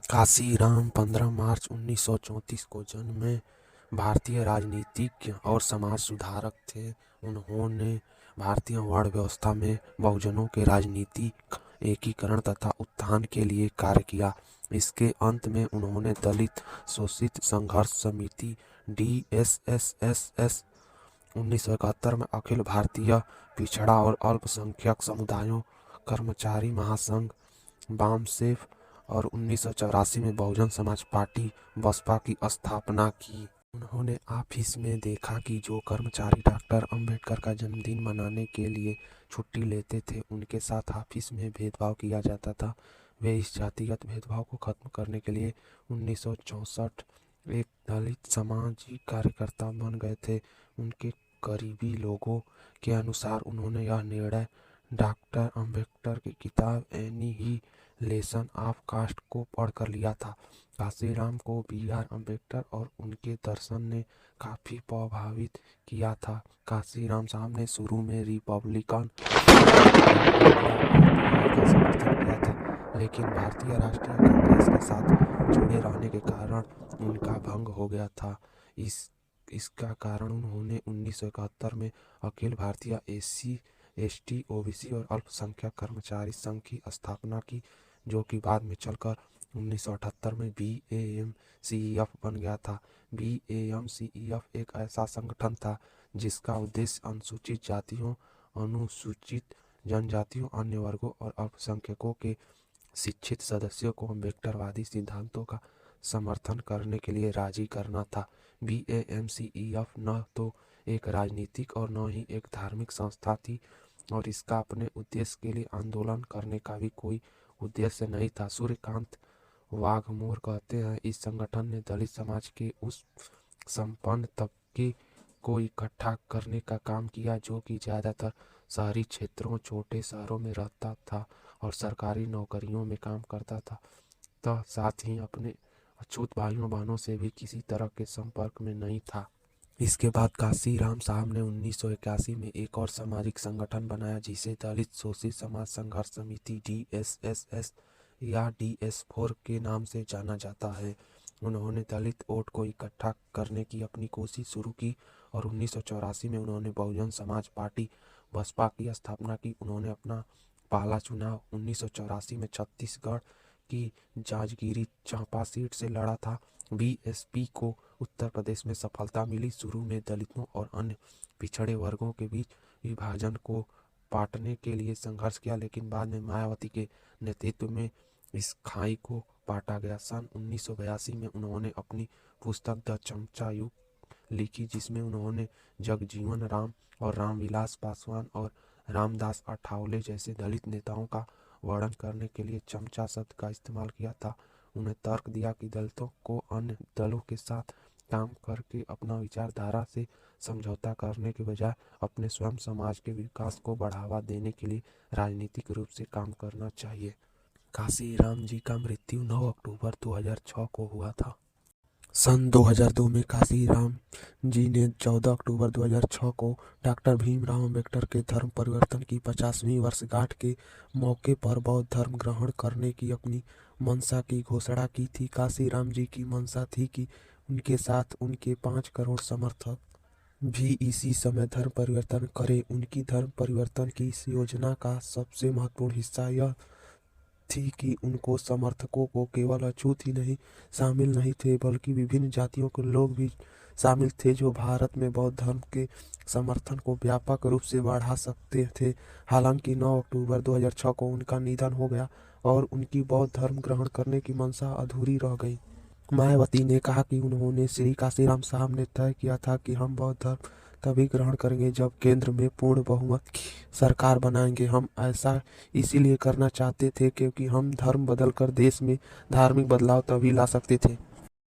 कांशीराम 15 मार्च 1934 को जन्मे भारतीय राजनीतिज्ञ और समाज सुधारक थे। उन्होंने भारतीय वर्ण व्यवस्था में बहुजनों के राजनीतिक एकीकरण तथा उत्थान के लिए कार्य किया। इसके अंत में उन्होंने दलित शोषित संघर्ष समिति DSSS 1971 में अखिल भारतीय पिछड़ा और अल्पसंख्यक समुदायों कर्मचारी महासंघ बामसेफ और 1984 में बहुजन समाज पार्टी बसपा की स्थापना की। उन्होंने ऑफिस में देखा कि जो कर्मचारी डॉक्टर अंबेडकर का जन्मदिन मनाने के लिए छुट्टी लेते थे, उनके साथ ऑफिस में भेदभाव किया जाता था। वे इस जातिगत भेदभाव को खत्म करने के लिए 1964 एक दलित सामाजिक कार्यकर्ता बन गए थे। उनके करीबी लोगों के अनुसार उन्होंने यह निर्णय डॉक्टर अंबेडकर की किताब एनिहिलेशन ऑफ कास्ट को पढ़कर लिया था। कांशीराम को BR अम्बेडकर और उनके दर्शन ने काफ़ी प्रभावित किया था। कांशीराम साहब ने शुरू में रिपब्लिकन का समर्थन किया था, लेकिन भारतीय राष्ट्रीय कांग्रेस के साथ जुड़े रहने के कारण उनका भंग हो गया था। इसका कारण उन्होंने 1971 में Akhil Bharatiya SC ST OBC और अल्पसंख्यक कर्मचारी संघ की स्थापना की, जो कि बाद में चलकर 1978 में BAMCEF बन गया था। BAMCEF एक ऐसा संगठन था जिसका उद्देश्य अनुसूचित जातियों, अनुसूचित जनजातियों, अन्य वर्गों और अल्पसंख्यकों के शिक्षित सदस्यों को अम्बेडकरवादी सिद्धांतों का समर्थन करने के लिए राजी करना था। BAMCEF न तो एक राजनीतिक और न ही एक धार्मिक संस्था थी और इसका अपने उद्देश्य के लिए आंदोलन करने का भी कोई उद्देश्य नहीं था। सूर्यकांत वाघमोर कहते हैं, इस संगठन ने दलित समाज के उस संपन्न तबके को इकट्ठा करने का काम किया जो कि ज़्यादातर शहरी क्षेत्रों, छोटे शहरों में रहता था और सरकारी नौकरियों में काम करता था, तो साथ ही अपने अछूत भाइयों बहनों से भी किसी तरह के संपर्क में नहीं था। इसके बाद कांशीराम साहब ने 1981 में एक और सामाजिक संगठन बनाया जिसे दलित शोषित समाज संघर्ष समिति DSSS या DS4 के नाम से जाना जाता है। उन्होंने दलित वोट को इकट्ठा करने की अपनी कोशिश शुरू की और 1984 में उन्होंने बहुजन समाज पार्टी बसपा की स्थापना की। उन्होंने अपना पहला चुनाव 1984 में छत्तीसगढ़ की जांजगीर चांपा सीट से लड़ा था। BSP को उत्तर प्रदेश में सफलता मिली। शुरू में दलितों और अन्य पिछड़े वर्गों के बीच विभाजन को पाटने के लिए संघर्ष किया, लेकिन बाद में मायावती के नेतृत्व में इस खाई को पाटा गया। सन 1982 में उन्होंने अपनी पुस्तक द चमचा युग लिखी, जिसमें उन्होंने जगजीवन राम और रामविलास पासवान और रामदास अठावले जैसे दलित नेताओं का वर्णन करने के लिए चमचा शब्द का इस्तेमाल किया था। उन्हें तर्क दिया कि दलितों को अन्य दलों के साथ काम करके अपना विचारधारा से समझौता करने के बजाय अपने स्वयं समाज के विकास को बढ़ावा देने के लिए राजनीतिक रूप से काम करना चाहिए। कांशीराम जी का मृत्यु 9 अक्टूबर 2006 को हुआ था। सन 2002 में कांशीराम जी ने 14 अक्टूबर 2006 को डॉक्टर भीमराव अम्बेडकर के धर्म परिवर्तन की 50वीं वर्षगांठ के मौके पर बौद्ध धर्म ग्रहण करने की अपनी मंशा की घोषणा की थी। कांशीराम जी की मंशा थी कि उनके साथ उनके 5 करोड़ समर्थक भी इसी समय धर्म परिवर्तन करें। उनकी धर्म परिवर्तन की इस योजना का सबसे महत्वपूर्ण हिस्सा यह थी कि उनको समर्थकों को केवल अछूत ही नहीं शामिल नहीं थे, बल्कि विभिन्न जातियों के लोग भी शामिल थे जो भारत में बौद्ध धर्म के समर्थन को व्यापक रूप से बढ़ा सकते थे। हालांकि 9 अक्टूबर 2006 को उनका निधन हो गया और उनकी बौद्ध धर्म ग्रहण करने की मंशा अधूरी रह गई। मायावती ने कहा कि उन्होंने श्री कांशीराम साहब ने तय किया था कि हम बौद्ध धर्म तभी ग्रहण करेंगे जब केंद्र में पूर्ण बहुमत की सरकार बनाएंगे। हम ऐसा इसीलिए करना चाहते थे क्योंकि हम धर्म बदलकर देश में धार्मिक बदलाव तभी ला सकते थे।